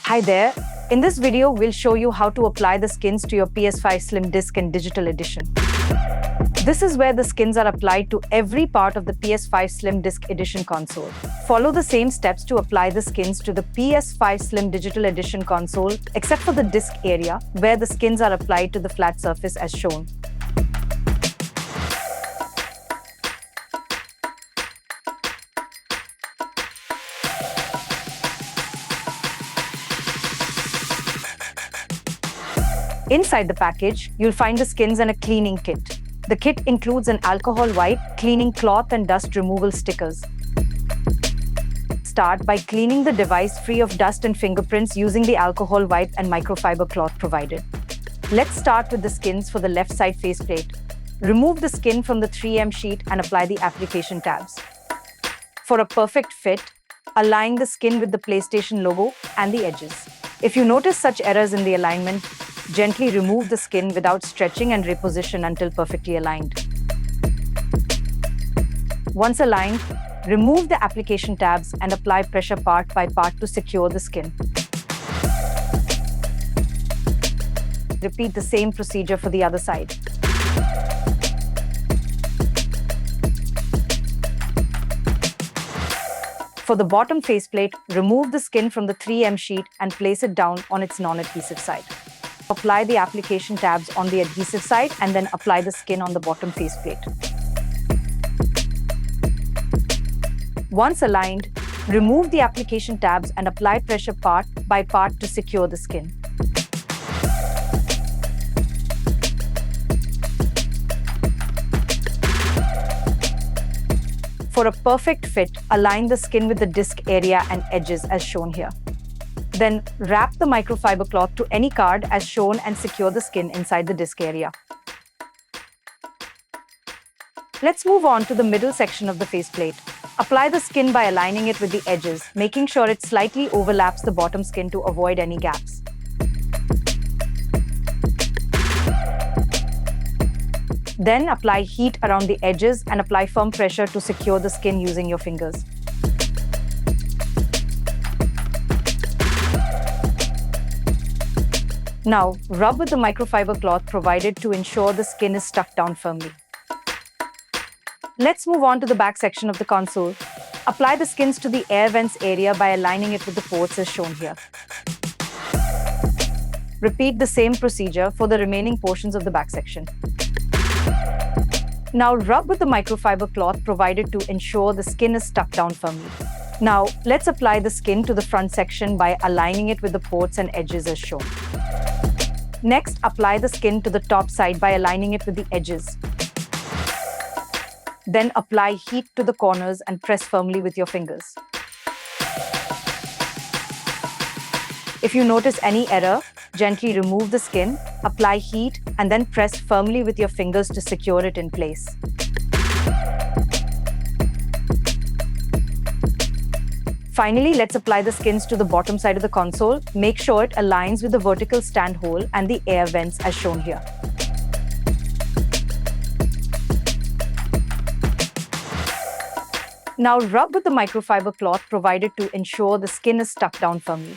Hi there. In this video, we'll show you how to apply the skins to your PS5 Slim Disc and Digital Edition. This is where the skins are applied to every part of the PS5 Slim Disc Edition console. Follow the same steps to apply the skins to the PS5 Slim Digital Edition console, except for the disc area, where the skins are applied to the flat surface as shown. Inside the package, you'll find the skins and a cleaning kit. The kit includes an alcohol wipe, cleaning cloth and dust removal stickers. Start by cleaning the device free of dust and fingerprints using the alcohol wipe and microfiber cloth provided. Let's start with the skins for the left side faceplate. Remove the skin from the 3M sheet and apply the application tabs. For a perfect fit, align the skin with the PlayStation logo and the edges. If you notice such errors in the alignment, gently remove the skin without stretching and reposition until perfectly aligned. Once aligned, remove the application tabs and apply pressure part by part to secure the skin. Repeat the same procedure for the other side. For the bottom faceplate, remove the skin from the 3M sheet and place it down on its non-adhesive side. Apply the application tabs on the adhesive side and then apply the skin on the bottom faceplate. Once aligned, remove the application tabs and apply pressure part by part to secure the skin. For a perfect fit, align the skin with the disc area and edges as shown here. Then wrap the microfiber cloth to any card as shown and secure the skin inside the disc area. Let's move on to the middle section of the faceplate. Apply the skin by aligning it with the edges, making sure it slightly overlaps the bottom skin to avoid any gaps. Then apply heat around the edges and apply firm pressure to secure the skin using your fingers. Now, rub with the microfiber cloth provided to ensure the skin is stuck down firmly. Let's move on to the back section of the console. Apply the skins to the air vents area by aligning it with the ports as shown here. Repeat the same procedure for the remaining portions of the back section. Now, rub with the microfiber cloth provided to ensure the skin is stuck down firmly. Now, let's apply the skin to the front section by aligning it with the ports and edges as shown. Next, apply the skin to the top side by aligning it with the edges. Then apply heat to the corners and press firmly with your fingers. If you notice any error, gently remove the skin, apply heat, and then press firmly with your fingers to secure it in place. Finally, let's apply the skins to the bottom side of the console. Make sure it aligns with the vertical stand hole and the air vents as shown here. Now rub with the microfiber cloth provided to ensure the skin is stuck down firmly.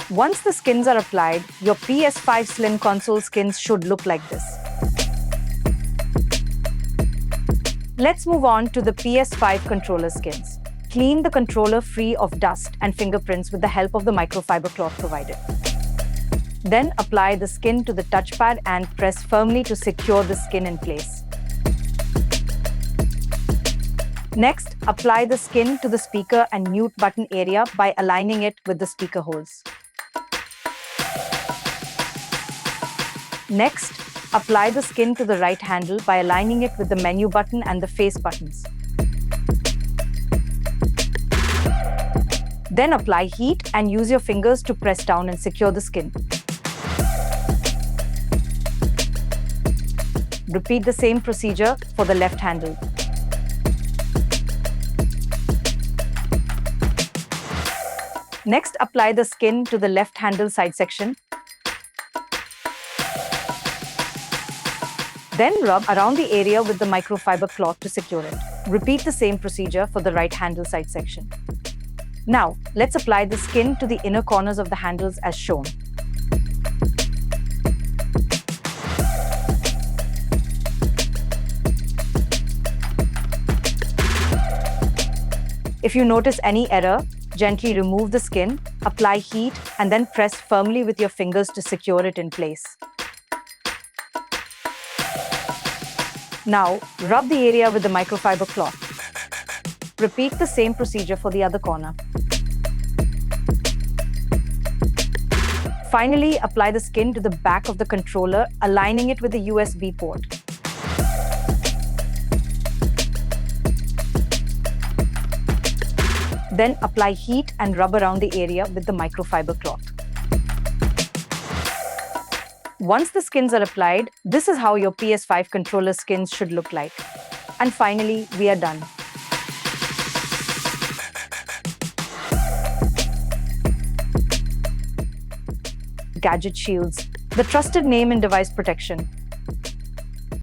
Once the skins are applied, your PS5 Slim console skins should look like this. Let's move on to the PS5 controller skins. Clean the controller free of dust and fingerprints with the help of the microfiber cloth provided. Then apply the skin to the touchpad and press firmly to secure the skin in place. Next, apply the skin to the speaker and mute button area by aligning it with the speaker holes. Next, apply the skin to the right handle by aligning it with the menu button and the face buttons. Then apply heat and use your fingers to press down and secure the skin. Repeat the same procedure for the left handle. Next, apply the skin to the left handle side section. Then rub around the area with the microfiber cloth to secure it. Repeat the same procedure for the right handle side section. Now, let's apply the skin to the inner corners of the handles as shown. If you notice any error, gently remove the skin, apply heat, and then press firmly with your fingers to secure it in place. Now, rub the area with the microfiber cloth. Repeat the same procedure for the other corner. Finally, apply the skin to the back of the controller, aligning it with the USB port. Then apply heat and rub around the area with the microfiber cloth. Once the skins are applied, this is how your PS5 controller skins should look like. And finally, we are done. Gadgetshieldz, the trusted name in device protection.